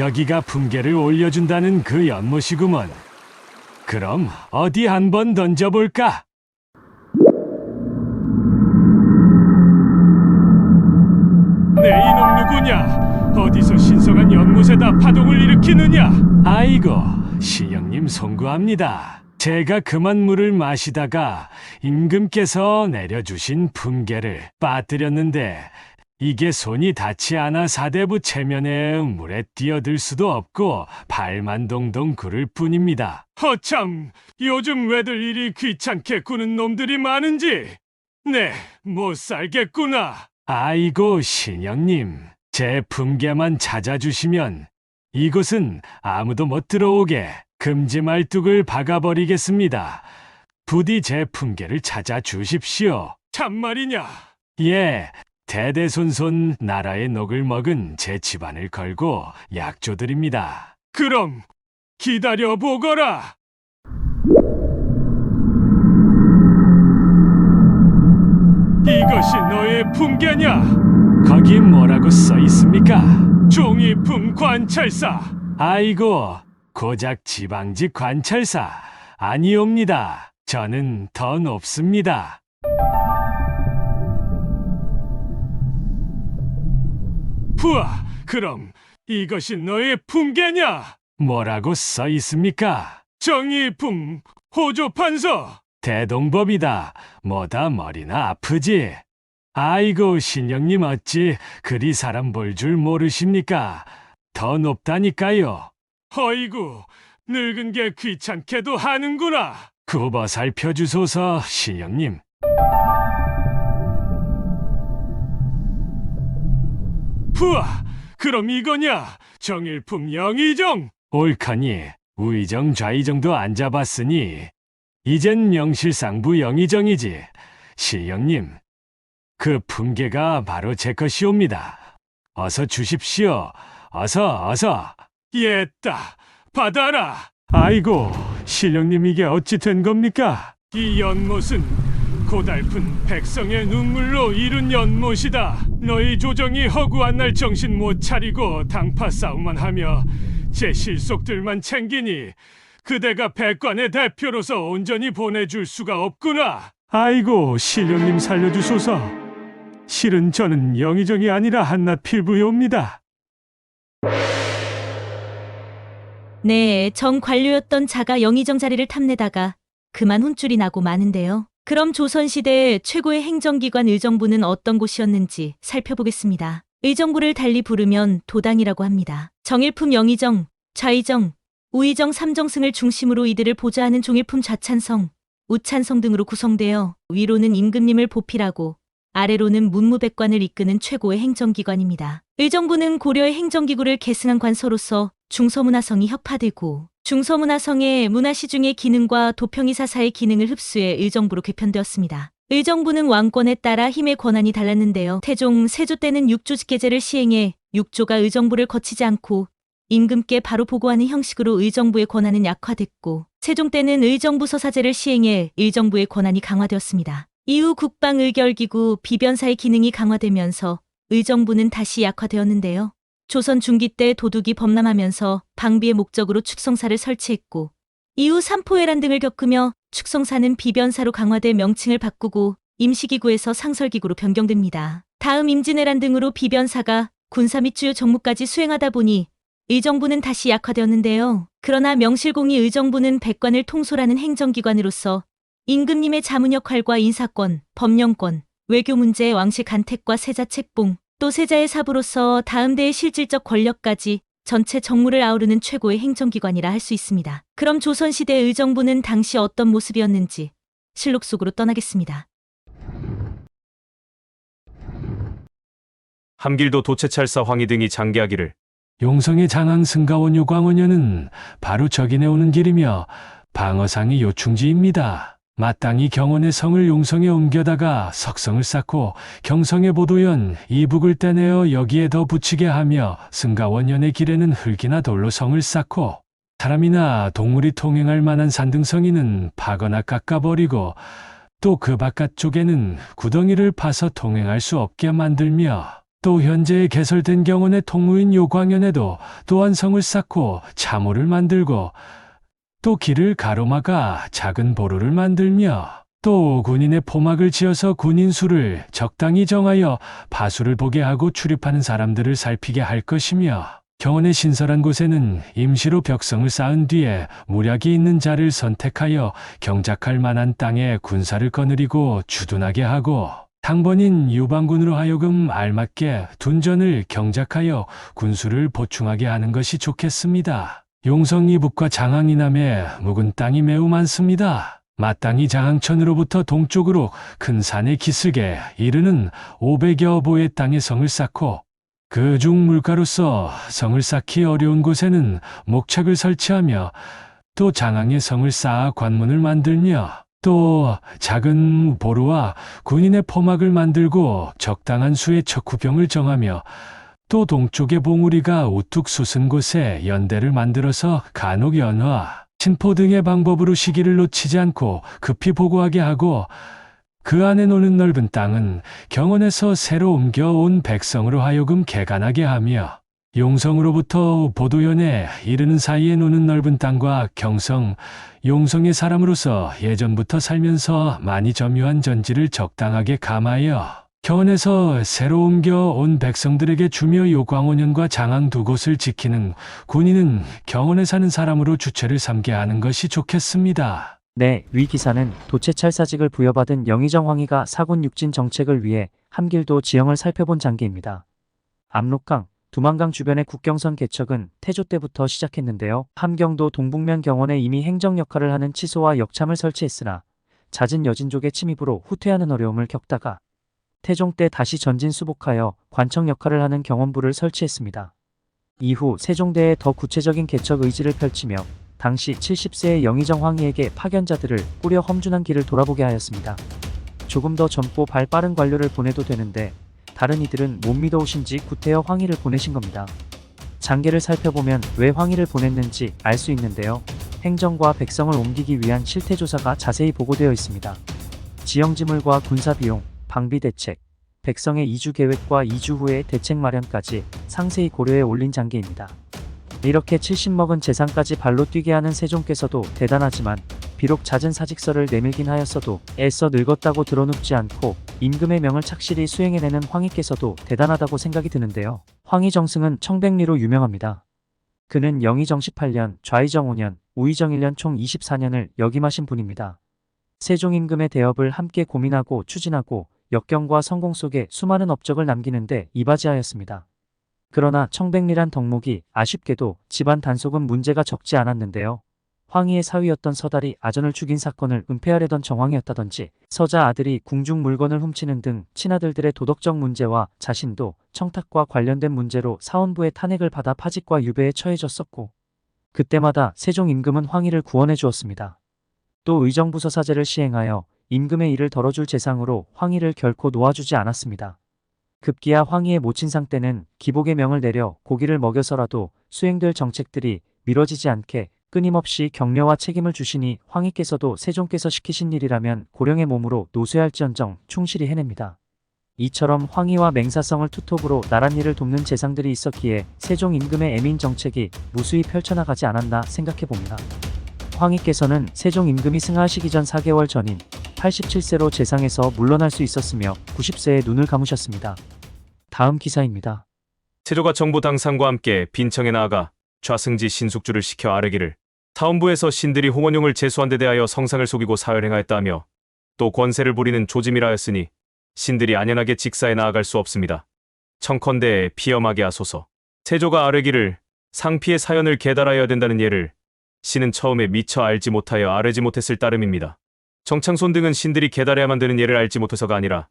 여기가 품계를 올려준다는 그 연못이구먼. 그럼 어디 한번 던져볼까? 네, 이놈 누구냐? 어디서 신성한 연못에다 파동을 일으키느냐? 아이고, 신령님 송구합니다. 제가 그만 물을 마시다가 임금께서 내려주신 품계를 빠뜨렸는데 이게 손이 닿지 않아 사대부 체면에 물에 뛰어들 수도 없고 발만 동동 구를 뿐입니다. 허참, 요즘 왜들 이리 귀찮게 구는 놈들이 많은지 네, 못 살겠구나. 아이고, 신령님, 제 품계만 찾아주시면 이곳은 아무도 못 들어오게 금지 말뚝을 박아버리겠습니다. 부디 제 품계를 찾아주십시오. 참말이냐? 예, 대대손손 나라의 녹을 먹은 제 집안을 걸고 약조드립니다. 그럼 기다려보거라. 이것이 너의 품계냐? 거기 뭐라고 써 있습니까? 종이품 관찰사. 아이고, 고작 지방직 관찰사 아니옵니다. 저는 더 높습니다. 푸아, 그럼 이것이 너의 품계냐? 뭐라고 써 있습니까? 정의품 호조판서. 대동법이다. 뭐다 머리나 아프지? 아이고, 신령님 어찌 그리 사람 볼 줄 모르십니까? 더 높다니까요. 어이구, 늙은 게 귀찮게도 하는구나. 굽어 살펴주소서, 신령님. 푸아, 그럼 이거냐? 정일품 영의정. 옳거니 우의정 좌의정도 안 잡았으니 이젠 명실상부 영의정이지. 신령님, 그 품계가 바로 제 것이옵니다. 어서 주십시오. 어서. 옛다, 받아라. 아이고, 신령님 이게 어찌 된 겁니까? 이 연못은 고달픈 백성의 눈물로 이룬 연못이다. 너희 조정이 허구한 날 정신 못 차리고 당파 싸움만 하며 제 실속들만 챙기니 그대가 백관의 대표로서 온전히 보내줄 수가 없구나. 아이고, 신령님 살려주소서. 실은 저는 영의정이 아니라 한낱 필부요입니다. 네, 정 관료였던 자가 영의정 자리를 탐내다가 그만 혼쭐이 나고 마는데요. 그럼 조선시대 최고의 행정기관 의정부는 어떤 곳이었는지 살펴보겠습니다. 의정부를 달리 부르면 도당이라고 합니다. 정일품 영의정, 좌의정, 우의정 3정승을 중심으로 이들을 보좌하는 종일품 좌찬성, 우찬성 등으로 구성되어 위로는 임금님을 보필하고 아래로는 문무백관을 이끄는 최고의 행정기관입니다. 의정부는 고려의 행정기구를 계승한 관서로서 중서문화성이 협파되고 중서문화성의 문화시중의 기능과 도평이사사의 기능을 흡수해 의정부로 개편되었습니다. 의정부는 왕권에 따라 힘의 권한이 달랐는데요. 태종, 세조 때는 육조직계제를 시행해 육조가 의정부를 거치지 않고 임금께 바로 보고하는 형식으로 의정부의 권한은 약화됐고 세종 때는 의정부 서사제를 시행해 의정부의 권한이 강화되었습니다. 이후 국방의결기구 비변사의 기능이 강화되면서 의정부는 다시 약화되었는데요. 조선 중기 때 도둑이 범람하면서 방비의 목적으로 축성사를 설치했고 이후 삼포회란 등을 겪으며 축성사는 비변사로 강화돼 명칭을 바꾸고 임시기구에서 상설기구로 변경됩니다. 다음 임진왜란 등으로 비변사가 군사 및 주요 정무까지 수행하다 보니 의정부는 다시 약화되었는데요. 그러나 명실공히 의정부는 백관을 통솔하는 행정기관으로서 임금님의 자문 역할과 인사권, 법령권, 외교 문제, 왕실 간택과 세자 책봉, 또 세자의 사부로서 다음 대의 실질적 권력까지 전체 정무를 아우르는 최고의 행정기관이라 할 수 있습니다. 그럼 조선시대 의정부는 당시 어떤 모습이었는지 실록 속으로 떠나겠습니다. 함길도 도채찰사 황희 등이 장계하기를 용성의 장항 승가원요 광원녀는 바로 저기 내오는 길이며 방어상이 요충지입니다. 마땅히 경원의 성을 용성에 옮겨다가 석성을 쌓고 경성의 보도연 이북을 떼내어 여기에 더 붙이게 하며 승가원연의 길에는 흙이나 돌로 성을 쌓고 사람이나 동물이 통행할 만한 산등성이는 파거나 깎아버리고 또 그 바깥쪽에는 구덩이를 파서 통행할 수 없게 만들며 또 현재 개설된 경원의 통무인 요광연에도 또한 성을 쌓고 참호를 만들고 또 길을 가로막아 작은 보루를 만들며 또 군인의 포막을 지어서 군인 수를 적당히 정하여 바수를 보게 하고 출입하는 사람들을 살피게 할 것이며 경원의 신설한 곳에는 임시로 벽성을 쌓은 뒤에 무략이 있는 자를 선택하여 경작할 만한 땅에 군사를 거느리고 주둔하게 하고 당번인 유방군으로 하여금 알맞게 둔전을 경작하여 군수를 보충하게 하는 것이 좋겠습니다. 용성 이북과 장항 이남에 묵은 땅이 매우 많습니다. 마땅히 장항천으로부터 동쪽으로 큰 산의 기슭에 이르는 500여 보의 땅에 성을 쌓고 그중 물가로서 성을 쌓기 어려운 곳에는 목책을 설치하며 또 장항에 성을 쌓아 관문을 만들며 또 작은 보루와 군인의 포막을 만들고 적당한 수의 척후병을 정하며 또 동쪽의 봉우리가 우뚝 솟은 곳에 연대를 만들어서 간혹 연화, 침포 등의 방법으로 시기를 놓치지 않고 급히 보고하게 하고 그 안에 노는 넓은 땅은 경원에서 새로 옮겨온 백성으로 하여금 개간하게 하며 용성으로부터 보도연에 이르는 사이에 노는 넓은 땅과 경성, 용성의 사람으로서 예전부터 살면서 많이 점유한 전지를 적당하게 감하여 경원에서 새로 옮겨온 백성들에게 주며 요광원현과 장항 두 곳을 지키는 군인은 경원에 사는 사람으로 주체를 삼게 하는 것이 좋겠습니다. 네, 위 기사는 도채찰사직을 부여받은 영의정 황희가 사군 육진 정책을 위해 함길도 지형을 살펴본 장계입니다. 압록강, 두만강 주변의 국경선 개척은 태조 때부터 시작했는데요. 함경도 동북면 경원에 이미 행정 역할을 하는 치소와 역참을 설치했으나 잦은 여진족의 침입으로 후퇴하는 어려움을 겪다가 태종 때 다시 전진 수복하여 관청 역할을 하는 경원부를 설치했습니다. 이후 세종대에 더 구체적인 개척 의지를 펼치며 당시 70세의 영의정 황희에게 파견자들을 꾸려 험준한 길을 돌아보게 하였습니다. 조금 더 젊고 발 빠른 관료를 보내도 되는데 다른 이들은 못 믿어오신지 구태여 황희를 보내신 겁니다. 장계를 살펴보면 왜 황희를 보냈는지 알 수 있는데요. 행정과 백성을 옮기기 위한 실태조사가 자세히 보고되어 있습니다. 지형지물과 군사비용, 방비대책, 백성의 이주 계획과 이주 후의 대책 마련까지 상세히 고려해 올린 장계입니다. 이렇게 70먹은 재상까지 발로 뛰게 하는 세종께서도 대단하지만 비록 잦은 사직서를 내밀긴 하였어도 애써 늙었다고 들어눕지 않고 임금의 명을 착실히 수행해내는 황희께서도 대단하다고 생각이 드는데요. 황희정승은 청백리로 유명합니다. 그는 영의정 18년, 좌의정 5년, 우의정 1년 총 24년을 역임하신 분입니다. 세종 임금의 대업을 함께 고민하고 추진하고 역경과 성공 속에 수많은 업적을 남기는데 이바지하였습니다. 그러나 청백리란 덕목이 아쉽게도 집안 단속은 문제가 적지 않았는데요. 황희의 사위였던 서달이 아전을 죽인 사건을 은폐하려던 정황이었다든지 서자 아들이 궁중 물건을 훔치는 등 친아들들의 도덕적 문제와 자신도 청탁과 관련된 문제로 사원부의 탄핵을 받아 파직과 유배에 처해졌었고 그때마다 세종 임금은 황희를 구원해 주었습니다. 또 의정부서사제를 시행하여 임금의 일을 덜어줄 재상으로 황희를 결코 놓아주지 않았습니다. 급기야 황희의 모친상 때는 기복의 명을 내려 고기를 먹여서라도 수행될 정책들이 미뤄지지 않게 끊임없이 격려와 책임을 주시니 황희께서도 세종께서 시키신 일이라면 고령의 몸으로 노쇠할지언정 충실히 해냅니다. 이처럼 황희와 맹사성을 투톱으로 나란 일을 돕는 재상들이 있었기에 세종 임금의 애민 정책이 무수히 펼쳐나가지 않았나 생각해봅니다. 황희께서는 세종 임금이 승하하시기 전 4개월 전인 87세로 재상에서 물러날 수 있었으며 90세에 눈을 감으셨습니다. 다음 기사입니다. 세조가 정부 당상과 함께 빈청에 나아가 좌승지 신숙주를 시켜 아뢰기를 사원부에서 신들이 홍원용을 제수한 데 대하여 성상을 속이고 사열행하였다 하며 또 권세를 부리는 조짐이라 하였으니 신들이 안연하게 직사에 나아갈 수 없습니다. 청컨대 피엄하게 하소서. 세조가 아뢰기를 상피의 사연을 계달하여야 된다는 예를 신은 처음에 미처 알지 못하여 아뢰지 못했을 따름입니다. 정창손 등은 신들이 계달해야만 되는 예를 알지 못해서가 아니라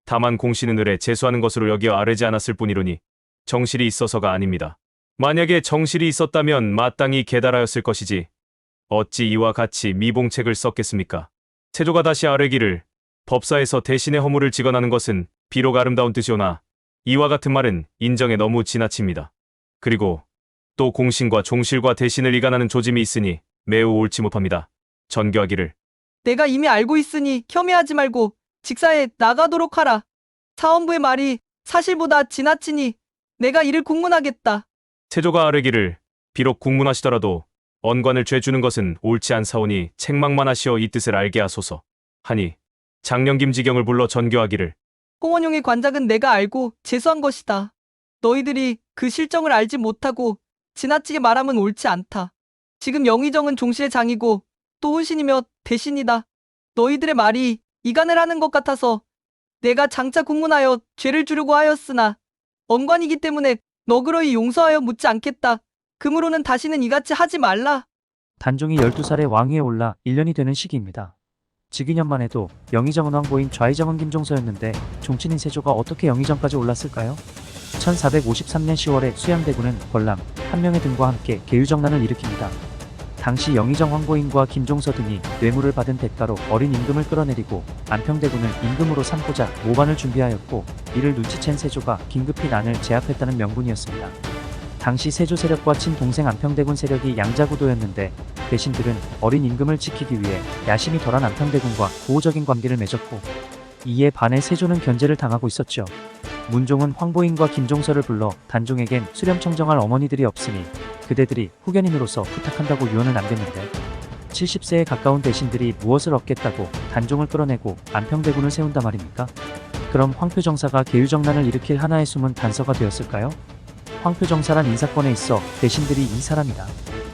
다만 공신은 을에 제수하는 것으로 여기어 아뢰지 않았을 뿐이로니 정실이 있어서가 아닙니다. 만약에 정실이 있었다면 마땅히 계달하였을 것이지 어찌 이와 같이 미봉책을 썼겠습니까? 세조가 다시 아뢰기를 법사에서 대신의 허물을 직언하는 것은 비록 아름다운 뜻이오나 이와 같은 말은 인정에 너무 지나칩니다. 그리고 또 공신과 종실과 대신을 이간하는 조짐이 있으니 매우 옳지 못합니다. 전교하기를 내가 이미 알고 있으니 혐의하지 말고 직사에 나가도록 하라. 사원부의 말이 사실보다 지나치니 내가 이를 국문하겠다. 세조가 아뢰기를 비록 국문하시더라도 언관을 죄주는 것은 옳지 않사오니 책망만 하시어 이 뜻을 알게 하소서 하니 장령 김지경을 불러 전교하기를 홍원용의 관작은 내가 알고 제소한 것이다. 너희들이 그 실정을 알지 못하고 지나치게 말하면 옳지 않다. 지금 영의정은 종실의 장이고 또 혼신이며 대신이다. 너희들의 말이 이간을 하는 것 같아서 내가 장차 국문하여 죄를 주려고 하였으나 언관이기 때문에 너그러이 용서하여 묻지 않겠다. 그러므로는 다시는 이같이 하지 말라. 단종이 12살에 왕위에 올라 1년이 되는 시기입니다. 즉위년만 해도 영의정은 황보인 좌의정은 김종서였는데 종친인 세조가 어떻게 영의정까지 올랐을까요? 1453년 10월에 수양대군은 권람, 한명의 등과 함께 계유정난을 일으킵니다. 당시 영의정 황보인과 김종서 등이 뇌물을 받은 대가로 어린 임금을 끌어내리고 안평대군을 임금으로 삼고자 모반을 준비하였고, 이를 눈치챈 세조가 긴급히 난을 제압했다는 명분이었습니다. 당시 세조 세력과 친동생 안평대군 세력이 양자구도였는데 대신들은 어린 임금을 지키기 위해 야심이 덜한 안평대군과 구호적인 관계를 맺었고, 이에 반해 세조는 견제를 당하고 있었죠. 문종은 황보인과 김종서를 불러 단종에겐 수렴 청정할 어머니들이 없으니 그대들이 후견인으로서 부탁한다고 유언을 남겼는데, 70세에 가까운 대신들이 무엇을 얻겠다고 단종을 끌어내고 안평대군을 세운다 말입니까? 그럼 황표정사가 계유정난을 일으킬 하나의 숨은 단서가 되었을까요? 황표정사란 인사권에 있어 대신들이 이 사람이다.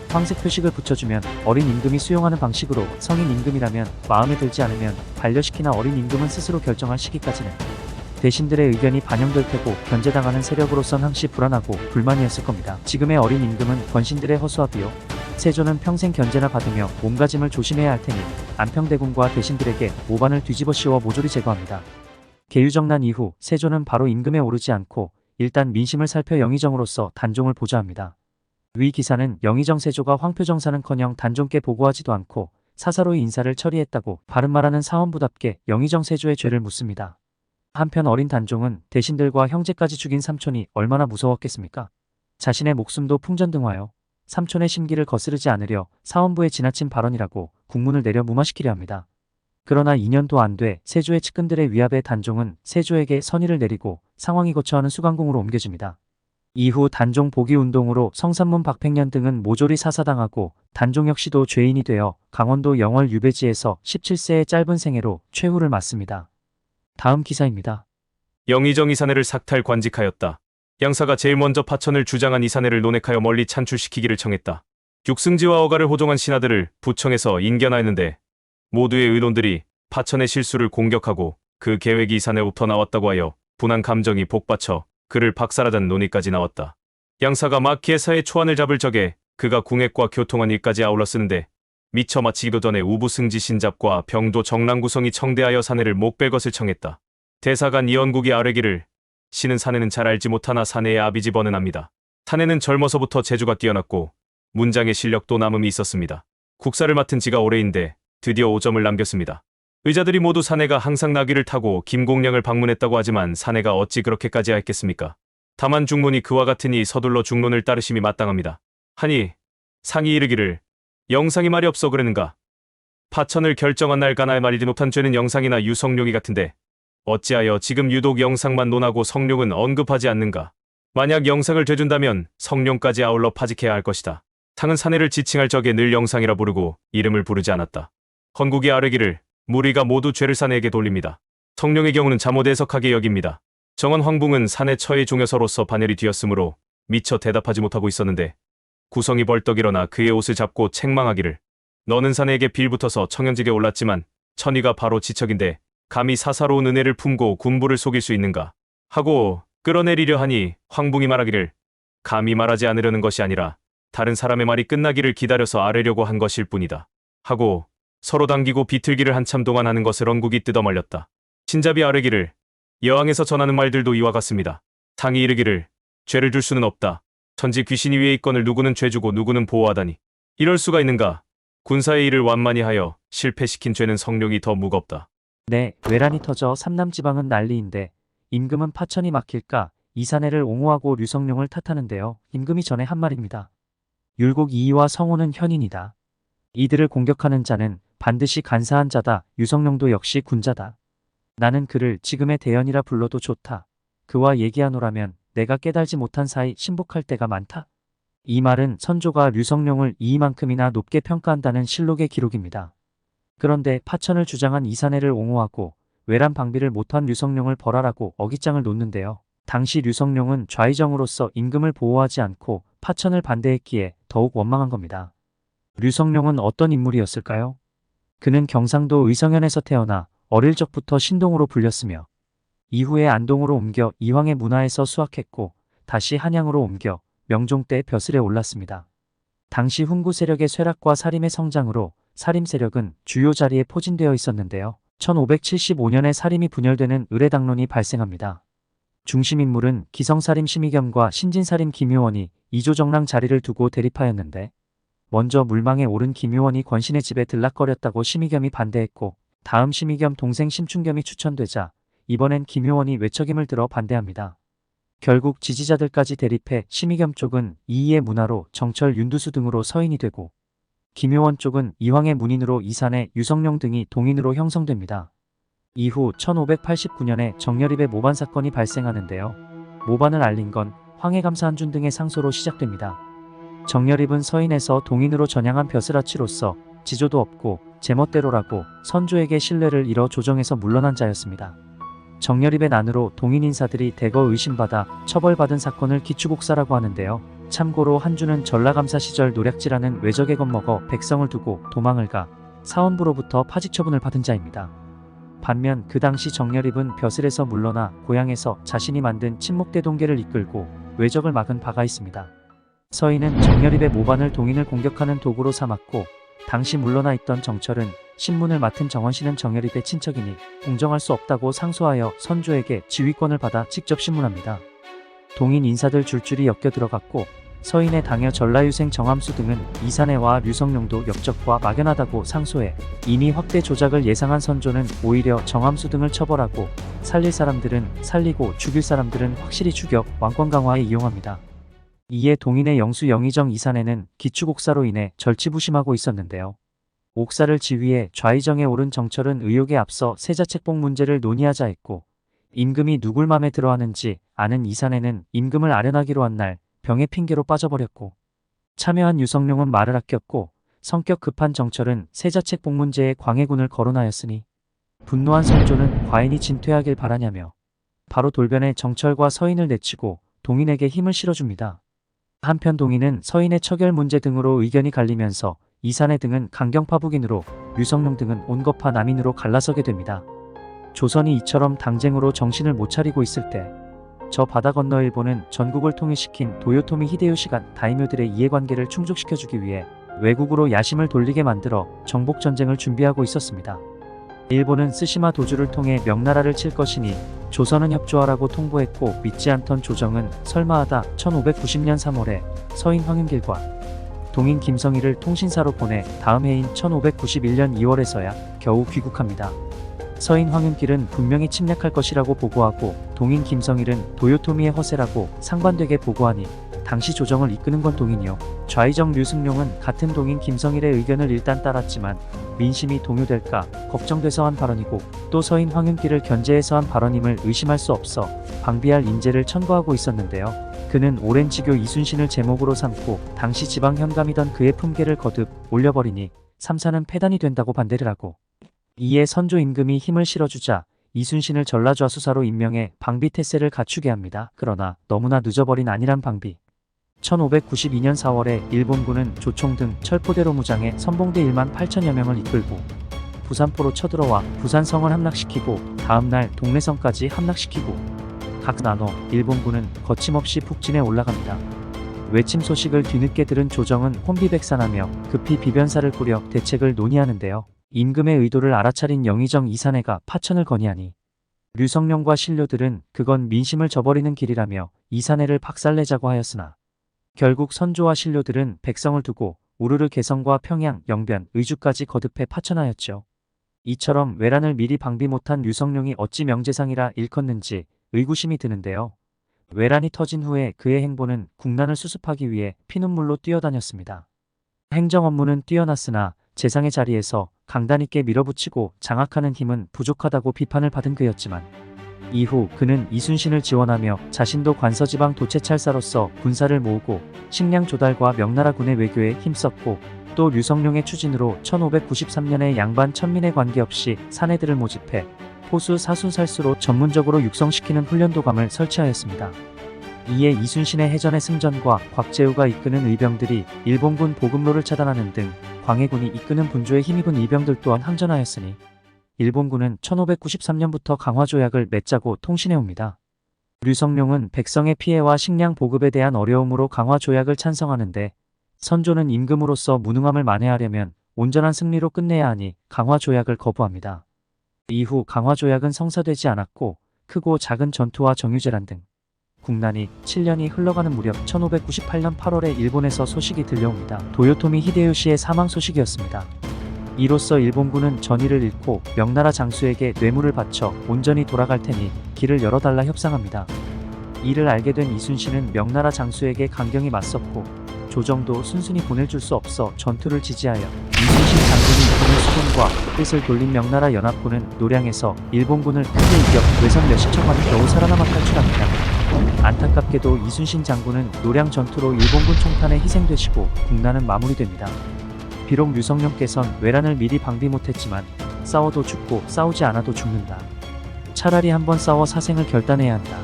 황색 표식을 붙여주면 어린 임금이 수용하는 방식으로, 성인 임금이라면 마음에 들지 않으면 반려시키나 어린 임금은 스스로 결정할 시기까지는 대신들의 의견이 반영될 테고 견제당하는 세력으로선 항시 불안하고 불만이었을 겁니다. 지금의 어린 임금은 권신들의 허수아비요. 세조는 평생 견제나 받으며 몸가짐을 조심해야 할 테니 안평대군과 대신들에게 모반을 뒤집어 씌워 모조리 제거합니다. 계유정난 이후 세조는 바로 임금에 오르지 않고 일단 민심을 살펴 영의정으로서 단종을 보좌합니다. 위 기사는 영의정 세조가 황표정사는커녕 단종께 보고하지도 않고 사사로이 인사를 처리했다고 바른말하는 사원부답게 영의정 세조의 죄를 묻습니다. 한편 어린 단종은 대신들과 형제까지 죽인 삼촌이 얼마나 무서웠겠습니까? 자신의 목숨도 풍전등화하여 삼촌의 심기를 거스르지 않으려 사원부의 지나친 발언이라고 국문을 내려 무마시키려 합니다. 그러나 2년도 안 돼 세조의 측근들의 위압에 단종은 세조에게 선의를 내리고 상황이 거처하는 수강궁으로 옮겨집니다. 이후 단종 복위운동으로 성산문 박팽년 등은 모조리 사사당하고 단종 역시도 죄인이 되어 강원도 영월 유배지에서 17세의 짧은 생애로 최후를 맞습니다. 다음 기사입니다. 영의정 이사내를 삭탈 관직하였다. 양사가 제일 먼저 파천을 주장한 이사내를 논핵하여 멀리 찬출시키기를 청했다. 육승지와 어가를 호종한 신하들을 부청에서 인견하였는데 모두의 의논들이 파천의 실수를 공격하고 그 계획이 이사내부터 나왔다고 하여 분한 감정이 복받쳐 그를 박살하자는 논의까지 나왔다. 양사가 마키에사의 초안을 잡을 적에 그가 궁핵과 교통한 일까지 아울러 쓰는데 미처 마치기도 전에 우부승지 신잡과 병도 정랑구성이 청대하여 사내를 목뺄 것을 청했다. 대사관 이언국이 아뢰기를 신은 사내는 잘 알지 못하나 사내의 아비집어는 압니다. 사내는 젊어서부터 재주가 뛰어났고 문장의 실력도 남음이 있었습니다. 국사를 맡은 지가 오래인데 드디어 5점을 남겼습니다. 의자들이 모두 사내가 항상 나귀를 타고 김공령을 방문했다고 하지만 사내가 어찌 그렇게까지 했겠습니까? 다만 중문이 그와 같으니 서둘러 중론을 따르심이 마땅합니다. 하니 상이 이르기를 영상이 말이 없어 그랬는가? 파천을 결정한 날 가나에 말이지 못한 죄는 영상이나 유성룡이 같은데 어찌하여 지금 유독 영상만 논하고 성룡은 언급하지 않는가? 만약 영상을 죄준다면 성룡까지 아울러 파직해야 할 것이다. 상은 사내를 지칭할 적에 늘 영상이라 부르고 이름을 부르지 않았다. 헌국이 아뢰기를 무리가 모두 죄를 사내에게 돌립니다. 성룡의 경우는 잘못 해석하게 여깁니다. 정원 황붕은 사내 처의 종여서로서 반열이 뒤였으므로 미처 대답하지 못하고 있었는데 구성이 벌떡 일어나 그의 옷을 잡고 책망하기를 너는 사내에게 빌붙어서 청현직에 올랐지만 천의가 바로 지척인데 감히 사사로운 은혜를 품고 군부를 속일 수 있는가 하고 끌어내리려 하니 황붕이 말하기를 감히 말하지 않으려는 것이 아니라 다른 사람의 말이 끝나기를 기다려서 아뢰려고 한 것일 뿐이다 하고 서로 당기고 비틀기를 한참 동안 하는 것을 헌국이 뜯어말렸다. 신잡이 아뢰기를 여왕에서 전하는 말들도 이와 같습니다. 상이 이르기를 죄를 줄 수는 없다. 천지 귀신이 위에 있건을 누구는 죄 주고 누구는 보호하다니 이럴 수가 있는가? 군사의 일을 완만히 하여 실패시킨 죄는 성룡이 더 무겁다. 네, 외란이 터져 삼남지방은 난리인데 임금은 파천이 막힐까 이사내를 옹호하고 류성룡을 탓하는데요. 임금이 전에 한 말입니다. 율곡 이이와 성호는 현인이다. 이들을 공격하는 자는 반드시 간사한 자다. 유성룡도 역시 군자다. 나는 그를 지금의 대연이라 불러도 좋다. 그와 얘기하노라면 내가 깨달지 못한 사이 신복할 때가 많다. 이 말은 선조가 류성룡을 이만큼이나 높게 평가한다는 실록의 기록입니다. 그런데 파천을 주장한 이사내를 옹호하고 외란 방비를 못한 류성룡을 벌하라고 어깃장을 놓는데요. 당시 류성룡은 좌의정으로서 임금을 보호하지 않고 파천을 반대했기에 더욱 원망한 겁니다. 류성룡은 어떤 인물이었을까요? 그는 경상도 의성현에서 태어나 어릴 적부터 신동으로 불렸으며 이후에 안동으로 옮겨 이황의 문화에서 수학했고 다시 한양으로 옮겨 명종 때 벼슬에 올랐습니다. 당시 훈구 세력의 쇠락과 사림의 성장으로 사림 세력은 주요 자리에 포진되어 있었는데요. 1575년에 사림이 분열되는 의례당론이 발생합니다. 중심 인물은 기성사림 심의겸과 신진사림 김효원이 이조정랑 자리를 두고 대립하였는데 먼저 물망에 오른 김효원이 권신의 집에 들락거렸다고 심의겸이 반대했고 다음 심의겸 동생 심춘겸이 추천되자 이번엔 김효원이 외척임을 들어 반대합니다. 결국 지지자들까지 대립해 심의겸 쪽은 이이의 문화로 정철 윤두수 등으로 서인이 되고 김효원 쪽은 이황의 문인으로 이산해 유성룡 등이 동인으로 형성됩니다. 이후 1589년에 정열입의 모반 사건이 발생하는데요. 모반을 알린 건 황해감사 한준 등의 상소로 시작됩니다. 정열입은 서인에서 동인으로 전향한 벼슬아치로서 지조도 없고 제멋대로라고 선조에게 신뢰를 잃어 조정에서 물러난 자였습니다. 정열입의 난으로 동인 인사들이 대거 의심받아 처벌받은 사건을 기추곡사라고 하는데요. 참고로 한준은 전라감사 시절 노략질하는 외적에 겁먹어 백성을 두고 도망을 가 사원부로부터 파직 처분을 받은 자입니다. 반면 그 당시 정열입은 벼슬에서 물러나 고향에서 자신이 만든 친목대동계를 이끌고 외적을 막은 바가 있습니다. 서인은 정열입의 모반을 동인을 공격하는 도구로 삼았고 당시 물러나 있던 정철은 신문을 맡은 정원씨는 정열입의 친척이니 공정할 수 없다고 상소하여 선조에게 지휘권을 받아 직접 신문합니다. 동인 인사들 줄줄이 엮여 들어갔고 서인의 당여 전라유생 정함수 등은 이사내와 류성룡도 역적과 막연하다고 상소해 이미 확대 조작을 예상한 선조는 오히려 정함수 등을 처벌하고 살릴 사람들은 살리고 죽일 사람들은 확실히 죽여 왕권 강화에 이용합니다. 이에 동인의 영수 영의정 이사내는 기추곡사로 인해 절치부심하고 있었는데요. 옥사를 지휘해 좌의정에 오른 정철은 의혹에 앞서 세자책봉 문제를 논의하자 했고 임금이 누굴 맘에 들어하는지 아는 이사내는 임금을 아련하기로 한 날 병의 핑계로 빠져버렸고 참여한 유성룡은 말을 아꼈고 성격 급한 정철은 세자책봉 문제에 광해군을 거론하였으니 분노한 선조는 과인이 진퇴하길 바라냐며 바로 돌변해 정철과 서인을 내치고 동인에게 힘을 실어줍니다. 한편 동인은 서인의 처결 문제 등으로 의견이 갈리면서 이사내 등은 강경파북인으로 류성룡 등은 온거파 남인으로 갈라서게 됩니다. 조선이 이처럼 당쟁으로 정신을 못 차리고 있을 때 저 바다 건너 일본은 전국을 통일시킨 도요토미 히데요시가 다이묘들의 이해관계를 충족시켜주기 위해 외국으로 야심을 돌리게 만들어 정복전쟁을 준비하고 있었습니다. 일본은 쓰시마 도주를 통해 명나라를 칠 것이니 조선은 협조하라고 통보했고 믿지 않던 조정은 설마하다 1590년 3월에 서인 황윤길과 동인 김성희를 통신사로 보내 다음 해인 1591년 2월에서야 겨우 귀국합니다. 서인 황윤길은 분명히 침략할 것이라고 보고하고 동인 김성일은 도요토미의 허세라고 상반되게 보고하니 당시 조정을 이끄는 건 동인이요. 좌의정 류승룡은 같은 동인 김성일의 의견을 일단 따랐지만 민심이 동요될까 걱정돼서 한 발언이고 또 서인 황윤길을 견제해서 한 발언임을 의심할 수 없어 방비할 인재를 천거하고 있었는데요. 그는 오랜 지교 이순신을 제목으로 삼고 당시 지방 현감이던 그의 품계를 거듭 올려버리니 삼사는 패단이 된다고 반대를 하고 이에 선조 임금이 힘을 실어주자 이순신을 전라좌수사로 임명해 방비 태세를 갖추게 합니다. 그러나 너무나 늦어버린 안일한 방비. 1592년 4월에 일본군은 조총 등 철포대로 무장해 선봉대 1만 8천여 명을 이끌고 부산포로 쳐들어와 부산성을 함락시키고 다음날 동래성까지 함락시키고 각 나눠 일본군은 거침없이 북진에 올라갑니다. 외침 소식을 뒤늦게 들은 조정은 혼비백산하며 급히 비변사를 꾸려 대책을 논의하는데요. 임금의 의도를 알아차린 영의정 이사내가 파천을 건의하니 류성룡과 신료들은 그건 민심을 저버리는 길이라며 이사내를 박살내자고 하였으나 결국 선조와 신료들은 백성을 두고 우르르 개성과 평양, 영변, 의주까지 거듭해 파천하였죠. 이처럼 외란을 미리 방비 못한 류성룡이 어찌 명재상이라 일컫는지 의구심이 드는데요. 외란이 터진 후에 그의 행보는 국난을 수습하기 위해 피눈물로 뛰어다녔습니다. 행정 업무는 뛰어났으나 재상의 자리에서 강단 있게 밀어붙이고 장악하는 힘은 부족하다고 비판을 받은 그였지만 이후 그는 이순신을 지원하며 자신도 관서지방 도채찰사로서 군사를 모으고 식량 조달과 명나라 군의 외교에 힘썼고 또 류성룡의 추진으로 1593년에 양반 천민에 관계없이 사내들을 모집해 포수 사순살수로 전문적으로 육성시키는 훈련도감을 설치하였습니다. 이에 이순신의 해전의 승전과 곽재우가 이끄는 의병들이 일본군 보급로를 차단하는 등 광해군이 이끄는 분조에 힘입은 의병들 또한 항전하였으니 일본군은 1593년부터 강화조약을 맺자고 통신해옵니다. 류성룡은 백성의 피해와 식량 보급에 대한 어려움으로 강화조약을 찬성하는데 선조는 임금으로서 무능함을 만회하려면 온전한 승리로 끝내야 하니 강화조약을 거부합니다. 이후 강화조약은 성사되지 않았고 크고 작은 전투와 정유재란 등 국난이 7년이 흘러가는 무렵 1598년 8월에 일본에서 소식이 들려옵니다. 도요토미 히데요시의 사망 소식이었습니다. 이로써 일본군은 전의를 잃고 명나라 장수에게 뇌물을 바쳐 온전히 돌아갈 테니 길을 열어달라 협상합니다. 이를 알게 된 이순신은 명나라 장수에게 강경히 맞섰고 조정도 순순히 보내줄 수 없어 전투를 지지하여 이순신 장군이 이끄는 수군과 뜻을 돌린 명나라 연합군은 노량에서 일본군을 크게 이겨 외선 몇십 척만이 겨우 살아남아 탈출합니다. 안타깝게도 이순신 장군은 노량 전투로 일본군 총탄에 희생되시고 국난은 마무리됩니다. 비록 류성룡께선 외란을 미리 방비 못했지만 싸워도 죽고 싸우지 않아도 죽는다. 차라리 한번 싸워 사생을 결단해야 한다.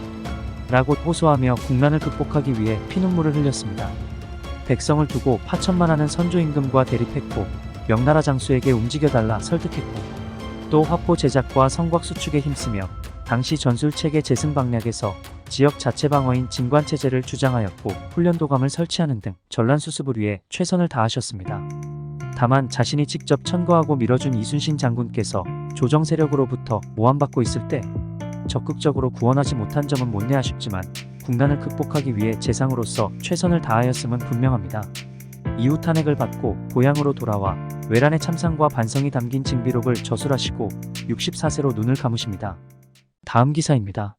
라고 호소하며 국난을 극복하기 위해 피눈물을 흘렸습니다. 백성을 두고 파천만하는 선조 임금과 대립했고 명나라 장수에게 움직여달라 설득했고 또 화포 제작과 성곽 수축에 힘쓰며 당시 전술체계 재승방략에서 지역 자체 방어인 진관체제를 주장하였고 훈련도감을 설치하는 등 전란 수습을 위해 최선을 다하셨습니다. 다만 자신이 직접 천거하고 밀어준 이순신 장군께서 조정 세력으로부터 모함받고 있을 때 적극적으로 구원하지 못한 점은 못내 아쉽지만 국난을 극복하기 위해 재상으로서 최선을 다하였음은 분명합니다. 이후 탄핵을 받고 고향으로 돌아와 외란의 참상과 반성이 담긴 징비록을 저술하시고 64세로 눈을 감으십니다. 다음 기사입니다.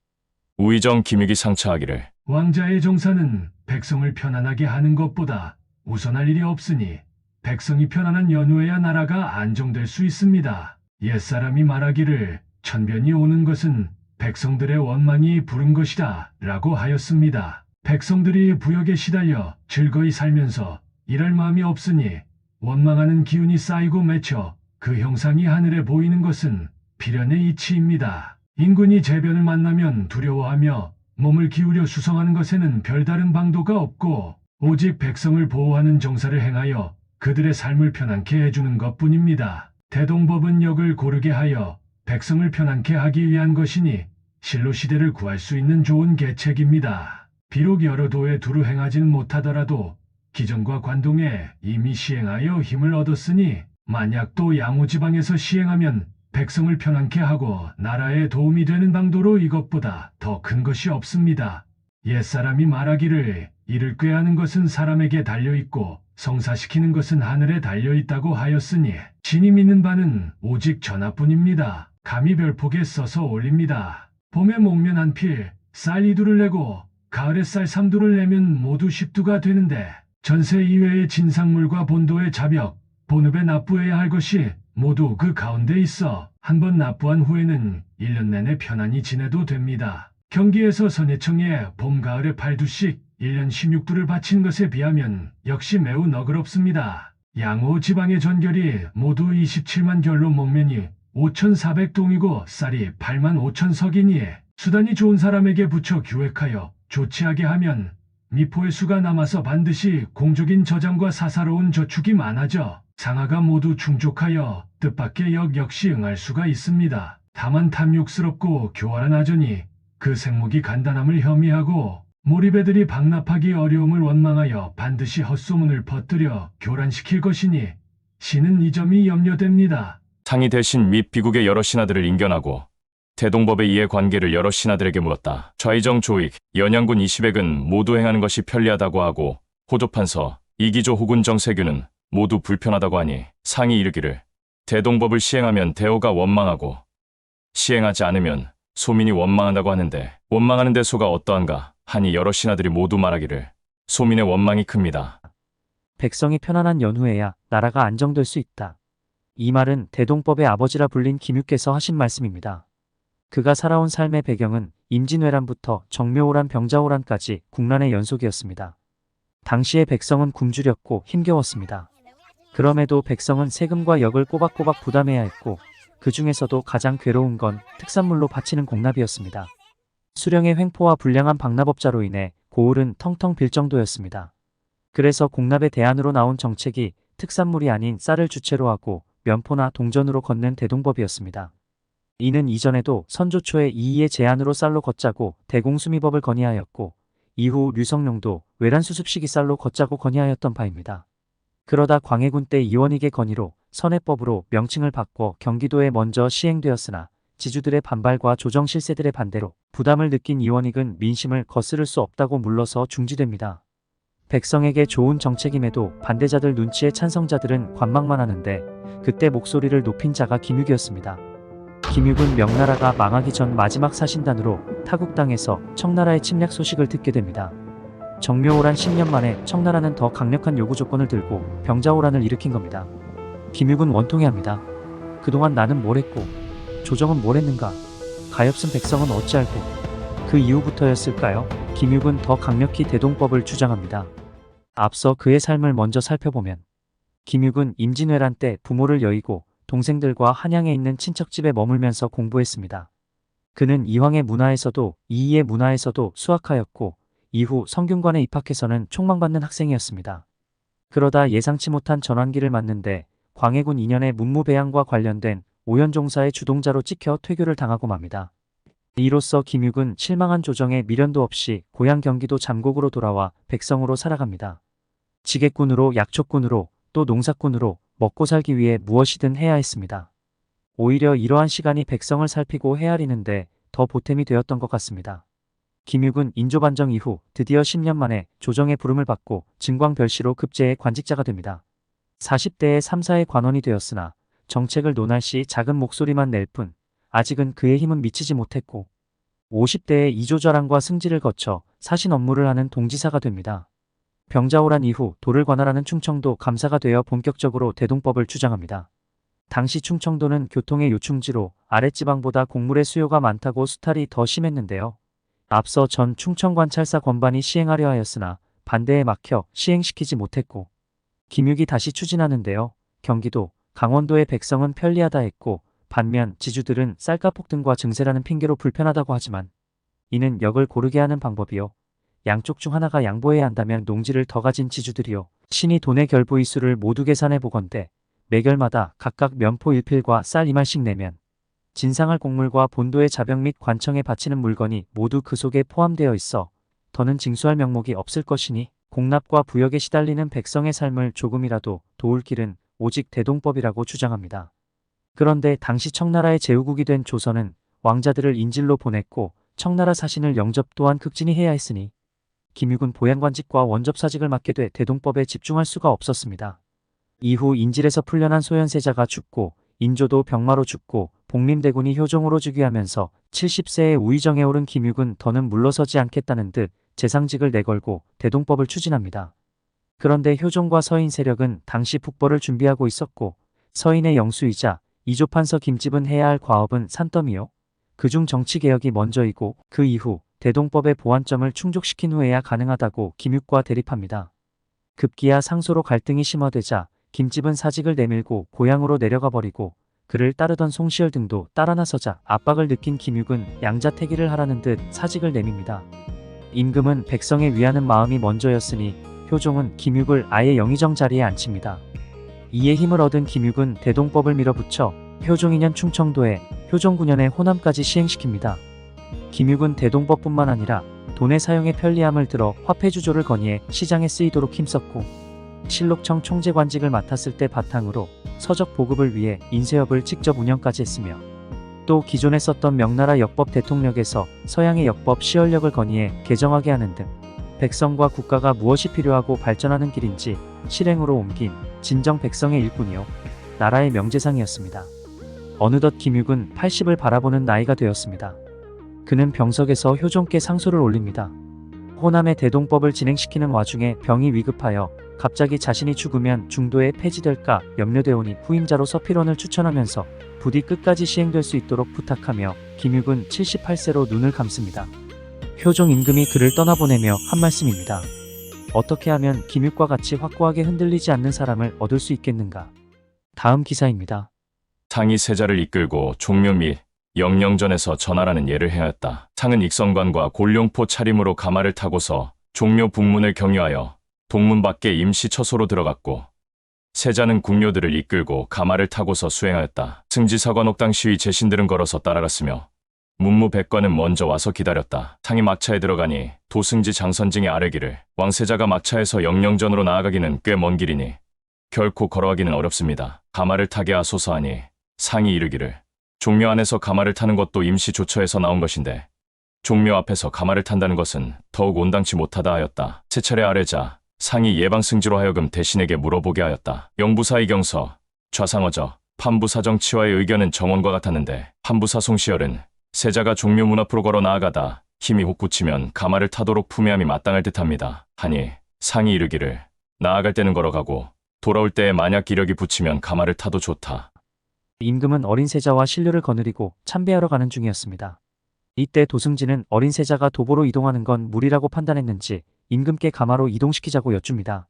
우의정 김익이 상처하기를 왕자의 정사는 백성을 편안하게 하는 것보다 우선할 일이 없으니 백성이 편안한 연후에야 나라가 안정될 수 있습니다. 옛사람이 말하기를 천변이 오는 것은 백성들의 원망이 부른 것이다 라고 하였습니다. 백성들이 부역에 시달려 즐거이 살면서 일할 마음이 없으니 원망하는 기운이 쌓이고 맺혀 그 형상이 하늘에 보이는 것은 필연의 이치입니다. 인군이 재변을 만나면 두려워하며 몸을 기울여 수성하는 것에는 별다른 방도가 없고 오직 백성을 보호하는 정사를 행하여 그들의 삶을 편안케 해주는 것뿐입니다. 대동법은 역을 고르게 하여 백성을 편안케 하기 위한 것이니 실로 시대를 구할 수 있는 좋은 계책입니다. 비록 여러 도에 두루 행하지는 못하더라도 기정과 관동에 이미 시행하여 힘을 얻었으니 만약 또 양호지방에서 시행하면 백성을 편안케 하고 나라에 도움이 되는 방도로 이것보다 더 큰 것이 없습니다. 옛사람이 말하기를 이를 꾀하는 것은 사람에게 달려있고 성사시키는 것은 하늘에 달려있다고 하였으니 신이 믿는 바는 오직 전하뿐입니다. 감히 별폭에 써서 올립니다. 봄에 목면 한 필, 쌀 2두를 내고 가을에 쌀 3두를 내면 모두 10두가 되는데 전세 이외의 진상물과 본도의 자벽, 본읍에 납부해야 할 것이 모두 그 가운데 있어 한번 납부한 후에는 1년 내내 편안히 지내도 됩니다. 경기에서 선해청에 봄, 가을에 8두씩 1년 16두를 바친 것에 비하면 역시 매우 너그럽습니다. 양호 지방의 전결이 모두 27만 결로 목면이 5,400동이고 쌀이 8만 5천 석이니 수단이 좋은 사람에게 붙여 규획하여 조치하게 하면 미포의 수가 남아서 반드시 공적인 저장과 사사로운 저축이 많아져 상하가 모두 충족하여 뜻밖의 역시 응할 수가 있습니다. 다만 탐욕스럽고 교활한 아전이 그 생목이 간단함을 혐의하고 몰입애들이 방납하기 어려움을 원망하여 반드시 헛소문을 퍼뜨려 교란시킬 것이니 신은 이 점이 염려됩니다. 상이 대신 및 비국의 여러 신하들을 인견하고 대동법의 이해관계를 여러 신하들에게 물었다. 좌의정 조익, 연양군 이시백은 모두 행하는 것이 편리하다고 하고 호조판서, 이기조 호군 정세규는 모두 불편하다고 하니 상이 이르기를 대동법을 시행하면 대호가 원망하고 시행하지 않으면 소민이 원망한다고 하는데 원망하는 대소가 어떠한가 하니 여러 신하들이 모두 말하기를 소민의 원망이 큽니다. 백성이 편안한 연후에야 나라가 안정될 수 있다. 이 말은 대동법의 아버지라 불린 김유께서 하신 말씀입니다. 그가 살아온 삶의 배경은 임진왜란부터 정묘호란 병자호란까지 국난의 연속이었습니다. 당시의 백성은 굶주렸고 힘겨웠습니다. 그럼에도 백성은 세금과 역을 꼬박꼬박 부담해야 했고 그 중에서도 가장 괴로운 건 특산물로 바치는 공납이었습니다. 수령의 횡포와 불량한 방납업자로 인해 고을은 텅텅 빌 정도였습니다. 그래서 공납의 대안으로 나온 정책이 특산물이 아닌 쌀을 주체로 하고 면포나 동전으로 걷는 대동법이었습니다. 이는 이전에도 선조 초에 이의의 제안으로 쌀로 걷자고 대공수미법을 건의하였고 이후 류성룡도 외란수습식이 쌀로 걷자고 건의하였던 바입니다. 그러다 광해군 때 이원익의 건의로 선해법으로 명칭을 바꿔 경기도에 먼저 시행되었으나 지주들의 반발과 조정실세들의 반대로 부담을 느낀 이원익은 민심을 거스를 수 없다고 물러서 중지됩니다. 백성에게 좋은 정책임에도 반대자들 눈치에 찬성자들은 관망만 하는데 그때 목소리를 높인 자가 김육이었습니다. 김육은 명나라가 망하기 전 마지막 사신단으로 타국당에서 청나라의 침략 소식을 듣게 됩니다. 정묘호란 10년 만에 청나라는 더 강력한 요구 조건을 들고 병자호란을 일으킨 겁니다. 김육은 원통해합니다. 그동안 나는 뭘 했고 조정은 뭘 했는가? 가엾은 백성은 어찌 알고 그 이후부터였을까요? 김육은 더 강력히 대동법을 주장합니다. 앞서 그의 삶을 먼저 살펴보면 김육은 임진왜란 때 부모를 여의고 동생들과 한양에 있는 친척집에 머물면서 공부했습니다. 그는 이황의 문화에서도 이이의 문화에서도 수학하였고 이후 성균관에 입학해서는 촉망받는 학생이었습니다. 그러다 예상치 못한 전환기를 맞는데 광해군 2년에 문무배양과 관련된 오연종사의 주동자로 찍혀 퇴교를 당하고 맙니다. 이로써 김육은 실망한 조정에 미련도 없이 고향 경기도 잠곡으로 돌아와 백성으로 살아갑니다. 지객꾼으로 약초꾼으로 또 농사꾼으로 먹고 살기 위해 무엇이든 해야 했습니다. 오히려 이러한 시간이 백성을 살피고 헤아리는데 더 보탬이 되었던 것 같습니다. 김육은 인조반정 이후 드디어 10년 만에 조정의 부름을 받고 증광별시로 급제의 관직자가 됩니다. 40대에 3사의 관원이 되었으나 정책을 논할 시 작은 목소리만 낼 뿐 아직은 그의 힘은 미치지 못했고 50대에 이조좌랑과 승지를 거쳐 사신 업무를 하는 동지사가 됩니다. 병자호란 이후 도를 관할하는 충청도 감사가 되어 본격적으로 대동법을 주장합니다. 당시 충청도는 교통의 요충지로 아랫지방보다 곡물의 수요가 많다고 수탈이 더 심했는데요. 앞서 전 충청관찰사 권반이 시행하려 하였으나 반대에 막혀 시행시키지 못했고 김육이 다시 추진하는데요. 경기도, 강원도의 백성은 편리하다 했고 반면 지주들은 쌀값 폭등과 증세라는 핑계로 불편하다고 하지만 이는 역을 고르게 하는 방법이요. 양쪽 중 하나가 양보해야 한다면 농지를 더 가진 지주들이요. 신이 돈의 결부 이수를 모두 계산해 보건대 매결마다 각각 면포 1필과 쌀 2말씩 내면 진상할 곡물과 본도의 자병 및 관청에 바치는 물건이 모두 그 속에 포함되어 있어 더는 징수할 명목이 없을 것이니 공납과 부역에 시달리는 백성의 삶을 조금이라도 도울 길은 오직 대동법이라고 주장합니다. 그런데 당시 청나라의 제후국이 된 조선은 왕자들을 인질로 보냈고 청나라 사신을 영접 또한 극진히 해야 했으니 김육은 보양관직과 원접사직을 맡게 돼 대동법에 집중할 수가 없었습니다. 이후 인질에서 풀려난 소현세자가 죽고 인조도 병마로 죽고 복림대군이 효종으로 즉위하면서 70세의 우의정에 오른 김육은 더는 물러서지 않겠다는 듯 재상직을 내걸고 대동법을 추진합니다. 그런데 효종과 서인 세력은 당시 북벌을 준비하고 있었고 서인의 영수이자 이조판서 김집은 해야 할 과업은 산더미요. 그중 정치개혁이 먼저이고 그 이후 대동법의 보완점을 충족시킨 후에야 가능하다고 김육과 대립합니다. 급기야 상소로 갈등이 심화되자 김집은 사직을 내밀고 고향으로 내려가 버리고 그를 따르던 송시열 등도 따라 나서자 압박을 느낀 김육은 양자택일을 하라는 듯 사직을 내밉니다. 임금은 백성에 위하는 마음이 먼저였으니 효종은 김육을 아예 영의정 자리에 앉힙니다. 이에 힘을 얻은 김육은 대동법을 밀어붙여 효종 2년 충청도에 효종 9년에 호남까지 시행시킵니다. 김육은 대동법뿐만 아니라 돈의 사용에 편리함을 들어 화폐주조를 건의해 시장에 쓰이도록 힘썼고 실록청 총재관직을 맡았을 때 바탕으로 서적 보급을 위해 인쇄업을 직접 운영까지 했으며 또 기존에 썼던 명나라 역법 대통령에서 서양의 역법 시월력을 건의해 개정하게 하는 등 백성과 국가가 무엇이 필요하고 발전하는 길인지 실행으로 옮긴 진정 백성의 일꾼이요 나라의 명재상이었습니다. 어느덧 김육은 80을 바라보는 나이가 되었습니다. 그는 병석에서 효종께 상소를 올립니다. 호남의 대동법을 진행시키는 와중에 병이 위급하여 갑자기 자신이 죽으면 중도에 폐지될까 염려되오니 후임자로 서필원을 추천하면서 부디 끝까지 시행될 수 있도록 부탁하며 김육은 78세로 눈을 감습니다. 효종 임금이 그를 떠나보내며 한 말씀입니다. 어떻게 하면 김육과 같이 확고하게 흔들리지 않는 사람을 얻을 수 있겠는가? 다음 기사입니다. 상이 세자를 이끌고 종묘 및 영령전에서 전하라는 예를 행하였다. 상은 익성관과 골룡포 차림으로 가마를 타고서 종묘 북문을 경유하여 동문 밖에 임시 처소로 들어갔고 세자는 궁녀들을 이끌고 가마를 타고서 수행하였다. 승지사관 옥당 시위 제신들은 걸어서 따라갔으며 문무백관은 먼저 와서 기다렸다. 상이 막차에 들어가니 도승지 장선징이 아뢰기를 왕세자가 막차에서 영령전으로 나아가기는 꽤 먼 길이니 결코 걸어가기는 어렵습니다. 가마를 타게 하소서 하니 상이 이르기를 종묘 안에서 가마를 타는 것도 임시 조처에서 나온 것인데 종묘 앞에서 가마를 탄다는 것은 더욱 온당치 못하다 하였다. 세 차례 아뢰자 상이 예방승지로 하여금 대신에게 물어보게 하였다. 영부사 이경서, 좌상어저, 판부사정치와의 의견은 정원과 같았는데 판부사 송시열은 세자가 종묘 문 앞으로 걸어 나아가다 힘이 혹 붙이면 가마를 타도록 품해함이 마땅할 듯합니다. 하니 상이 이르기를 나아갈 때는 걸어가고 돌아올 때에 만약 기력이 붙이면 가마를 타도 좋다. 임금은 어린 세자와 신료를 거느리고 참배하러 가는 중이었습니다. 이때 도승지는 어린 세자가 도보로 이동하는 건 무리라고 판단했는지 임금께 가마로 이동시키자고 여쭙니다.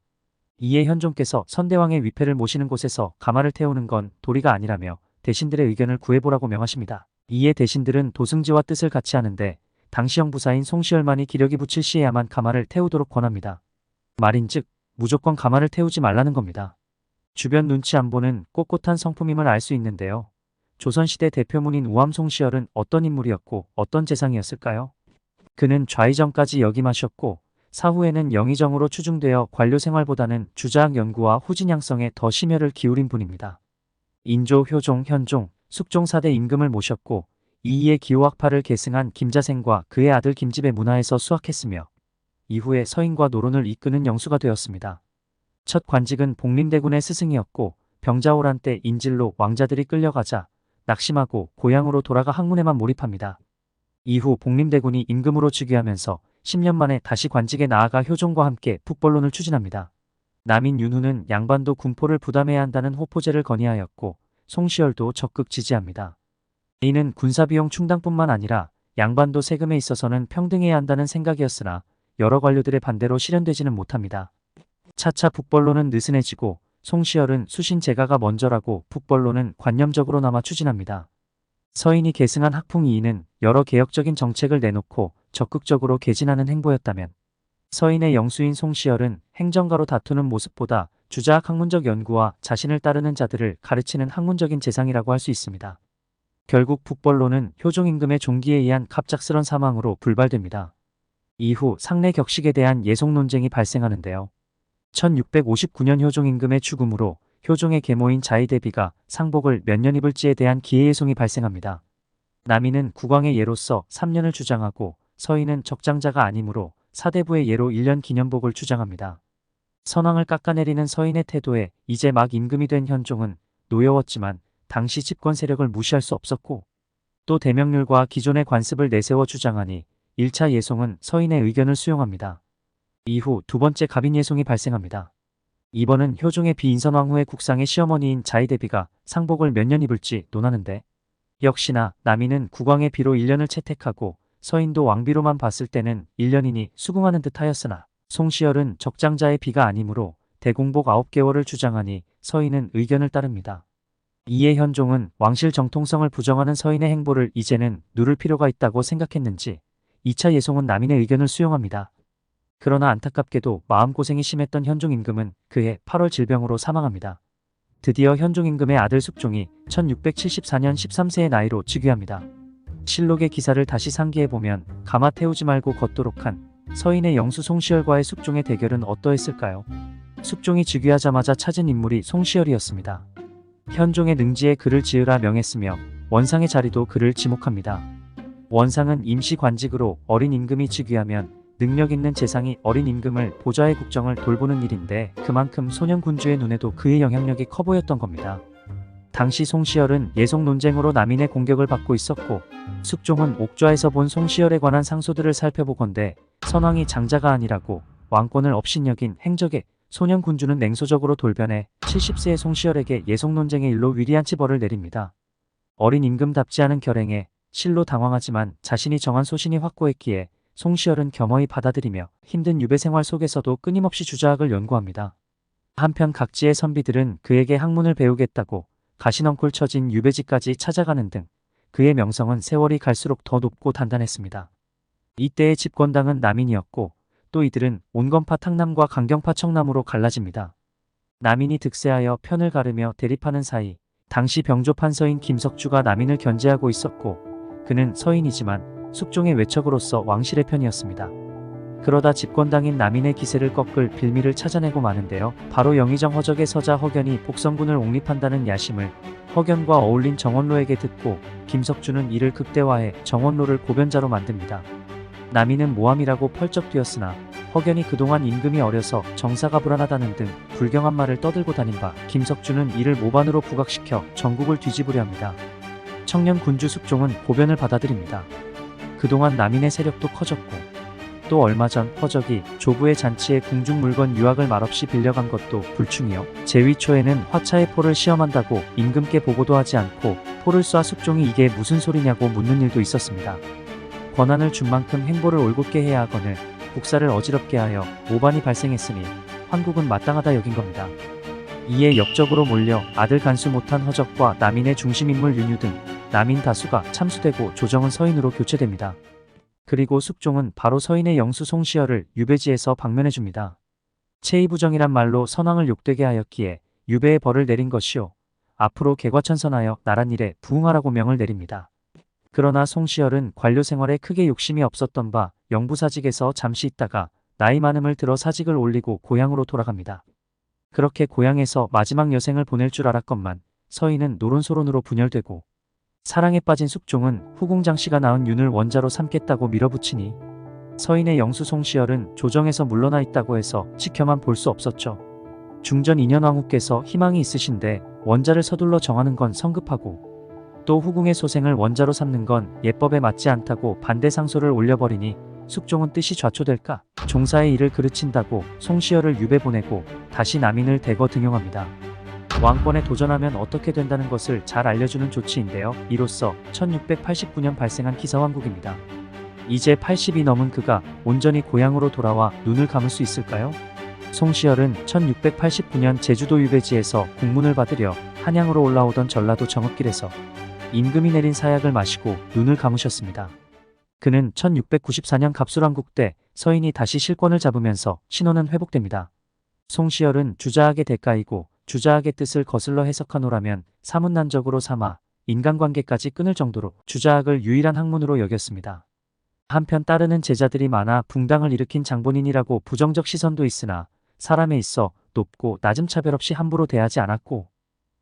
이에 현종께서 선대왕의 위패를 모시는 곳에서 가마를 태우는 건 도리가 아니라며 대신들의 의견을 구해보라고 명하십니다. 이에 대신들은 도승지와 뜻을 같이 하는데 당시 형부사인 송시열만이 기력이 붙일 시에야만 가마를 태우도록 권합니다. 말인즉 무조건 가마를 태우지 말라는 겁니다. 주변 눈치 안 보는 꼿꼿한 성품임을 알 수 있는데요. 조선시대 대표문인 우암 송시열은 어떤 인물이었고 어떤 재상이었을까요? 그는 좌의정까지 역임하셨고 사후에는 영의정으로 추중되어 관료 생활보다는 주자학 연구와 후진양성에 더 심혈을 기울인 분입니다. 인조, 효종, 현종, 숙종 4대 임금을 모셨고 이이의 기호학파를 계승한 김자생과 그의 아들 김집의 문화에서 수학했으며 이후에 서인과 노론을 이끄는 영수가 되었습니다. 첫 관직은 복림대군의 스승이었고 병자호란 때 인질로 왕자들이 끌려가자 낙심하고 고향으로 돌아가 학문에만 몰입합니다. 이후 복림대군이 임금으로 즉위하면서 10년 만에 다시 관직에 나아가 효종과 함께 북벌론을 추진합니다. 남인 윤후는 양반도 군포를 부담해야 한다는 호포제를 건의하였고 송시열도 적극 지지합니다. 이는 군사비용 충당뿐만 아니라 양반도 세금에 있어서는 평등해야 한다는 생각이었으나 여러 관료들의 반대로 실현되지는 못합니다. 차차 북벌론은 느슨해지고 송시열은 수신 제가가 먼저라고 북벌론은 관념적으로나마 추진합니다. 서인이 계승한 학풍이인은 여러 개혁적인 정책을 내놓고 적극적으로 개진하는 행보였다면 서인의 영수인 송시열은 행정가로 다투는 모습보다 주자학 학문적 연구와 자신을 따르는 자들을 가르치는 학문적인 재상이라고 할 수 있습니다. 결국 북벌론은 효종 임금의 종기에 의한 갑작스런 사망으로 불발됩니다. 이후 상내 격식에 대한 예속 논쟁이 발생하는데요. 1659년 효종 임금의 죽음으로 효종의 계모인 자의대비가 상복을 몇 년 입을지에 대한 기해예송이 발생합니다. 남인은 국왕의 예로서 3년을 주장하고 서인은 적장자가 아니므로 사대부의 예로 1년 기념복을 주장합니다. 선왕을 깎아내리는 서인의 태도에 이제 막 임금이 된 현종은 노여웠지만 당시 집권 세력을 무시할 수 없었고 또 대명률과 기존의 관습을 내세워 주장하니 1차 예송은 서인의 의견을 수용합니다. 이후 두 번째 갑인 예송이 발생합니다. 이번은 효종의 비인선왕후의 국상의 시어머니인 자의대비가 상복을 몇 년 입을지 논하는데 역시나 남인은 국왕의 비로 1년을 채택하고 서인도 왕비로만 봤을 때는 1년이니 수긍하는 듯 하였으나 송시열은 적장자의 비가 아니므로 대공복 9개월을 주장하니 서인은 의견을 따릅니다. 이에 현종은 왕실 정통성을 부정하는 서인의 행보를 이제는 누를 필요가 있다고 생각했는지 2차 예송은 남인의 의견을 수용합니다. 그러나 안타깝게도 마음고생이 심했던 현종 임금은 그해 8월 질병으로 사망합니다. 드디어 현종 임금의 아들 숙종이 1674년 13세의 나이로 즉위합니다. 실록의 기사를 다시 상기해보면 가마 태우지 말고 걷도록 한 서인의 영수 송시열과의 숙종의 대결은 어떠했을까요? 숙종이 즉위하자마자 찾은 인물이 송시열이었습니다. 현종의 능지에 글을 지으라 명했으며 원상의 자리도 그를 지목합니다. 원상은 임시 관직으로 어린 임금이 즉위하면 능력 있는 재상이 어린 임금을 보좌의 국정을 돌보는 일인데 그만큼 소년 군주의 눈에도 그의 영향력이 커 보였던 겁니다. 당시 송시열은 예속 논쟁으로 남인의 공격을 받고 있었고 숙종은 옥좌에서 본 송시열에 관한 상소들을 살펴보건대 선왕이 장자가 아니라고 왕권을 업신여긴 행적에 소년 군주는 냉소적으로 돌변해 70세의 송시열에게 예속 논쟁의 일로 위리한 치벌을 내립니다. 어린 임금답지 않은 결행에 실로 당황하지만 자신이 정한 소신이 확고했기에 송시열은 겸허히 받아들이며 힘든 유배 생활 속에서도 끊임없이 주자학을 연구합니다. 한편 각지의 선비들은 그에게 학문을 배우겠다고 가시넝쿨 처진 유배지까지 찾아가는 등 그의 명성은 세월이 갈수록 더 높고 단단했습니다. 이때의 집권당은 남인이었고 또 이들은 온건파 탕남과 강경파 청남으로 갈라집니다. 남인이 득세하여 편을 가르며 대립하는 사이 당시 병조 판서인 김석주가 남인을 견제하고 있었고 그는 서인이지만 숙종의 외척으로서 왕실의 편이었습니다. 그러다 집권당인 남인의 기세를 꺾을 빌미를 찾아내고 마는데요. 바로 영의정 허적의 서자 허견이 복성군을 옹립한다는 야심을 허견과 어울린 정원로에게 듣고 김석주는 이를 극대화해 정원로를 고변자로 만듭니다. 남인은 모함이라고 펄쩍 뛰었으나 허견이 그동안 임금이 어려서 정사가 불안하다는 등 불경한 말을 떠들고 다닌 바 김석주는 이를 모반으로 부각시켜 전국을 뒤집으려 합니다. 청년 군주 숙종은 고변을 받아들입니다. 그동안 남인의 세력도 커졌고 또 얼마 전 허적이 조부의 잔치에 궁중 물건 유학을 말없이 빌려간 것도 불충이요. 제위 초에는 화차의 포를 시험한다고 임금께 보고도 하지 않고 포를 쏴 숙종이 이게 무슨 소리냐고 묻는 일도 있었습니다. 권한을 준 만큼 행보를 올곧게 해야 하거늘 국사를 어지럽게 하여 모반이 발생했으니 환국은 마땅하다 여긴 겁니다. 이에 역적으로 몰려 아들 간수 못한 허적과 남인의 중심인물 윤유 등 남인 다수가 참수되고 조정은 서인으로 교체됩니다. 그리고 숙종은 바로 서인의 영수 송시열을 유배지에서 방면해줍니다. 체의부정이란 말로 선왕을 욕되게 하였기에 유배의 벌을 내린 것이요. 앞으로 개과천선하여 나란 일에 부응하라고 명을 내립니다. 그러나 송시열은 관료 생활에 크게 욕심이 없었던 바 영부사직에서 잠시 있다가 나이 많음을 들어 사직을 올리고 고향으로 돌아갑니다. 그렇게 고향에서 마지막 여생을 보낼 줄 알았건만 서인은 노론소론으로 분열되고 사랑에 빠진 숙종은 후궁장씨가 낳은 윤을 원자로 삼겠다고 밀어붙이니 서인의 영수 송시열은 조정에서 물러나 있다고 해서 지켜만 볼 수 없었죠. 중전 2년 왕후께서 희망이 있으신데 원자를 서둘러 정하는 건 성급하고 또 후궁의 소생을 원자로 삼는 건 예법에 맞지 않다고 반대 상소를 올려버리니 숙종은 뜻이 좌초될까 종사의 일을 그르친다고 송시열을 유배 보내고 다시 남인을 대거 등용합니다. 왕권에 도전하면 어떻게 된다는 것을 잘 알려주는 조치인데요. 이로써 1689년 발생한 기사왕국입니다. 이제 80이 넘은 그가 온전히 고향으로 돌아와 눈을 감을 수 있을까요? 송시열은 1689년 제주도 유배지에서 공문을 받으려 한양으로 올라오던 전라도 정읍길에서 임금이 내린 사약을 마시고 눈을 감으셨습니다. 그는 1694년 갑술왕국 때 서인이 다시 실권을 잡으면서 신호는 회복됩니다. 송시열은 주자학의 대가이고 주자학의 뜻을 거슬러 해석하노라면 사문난적으로 삼아 인간관계까지 끊을 정도로 주자학을 유일한 학문으로 여겼습니다. 한편 따르는 제자들이 많아 붕당을 일으킨 장본인이라고 부정적 시선도 있으나 사람에 있어 높고 낮음 차별 없이 함부로 대하지 않았고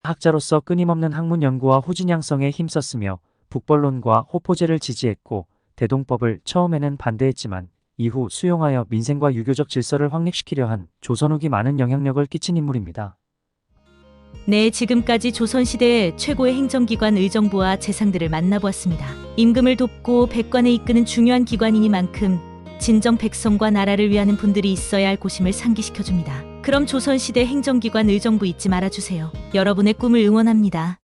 학자로서 끊임없는 학문 연구와 후진양성에 힘썼으며 북벌론과 호포제를 지지했고 대동법을 처음에는 반대했지만 이후 수용하여 민생과 유교적 질서를 확립시키려 한 조선 후기 많은 영향력을 끼친 인물입니다. 네, 지금까지 조선시대의 최고의 행정기관 의정부와 재상들을 만나보았습니다. 임금을 돕고 백관에 이끄는 중요한 기관이니만큼 진정 백성과 나라를 위하는 분들이 있어야 할 곳임을 상기시켜줍니다. 그럼 조선시대 행정기관 의정부 잊지 말아주세요. 여러분의 꿈을 응원합니다.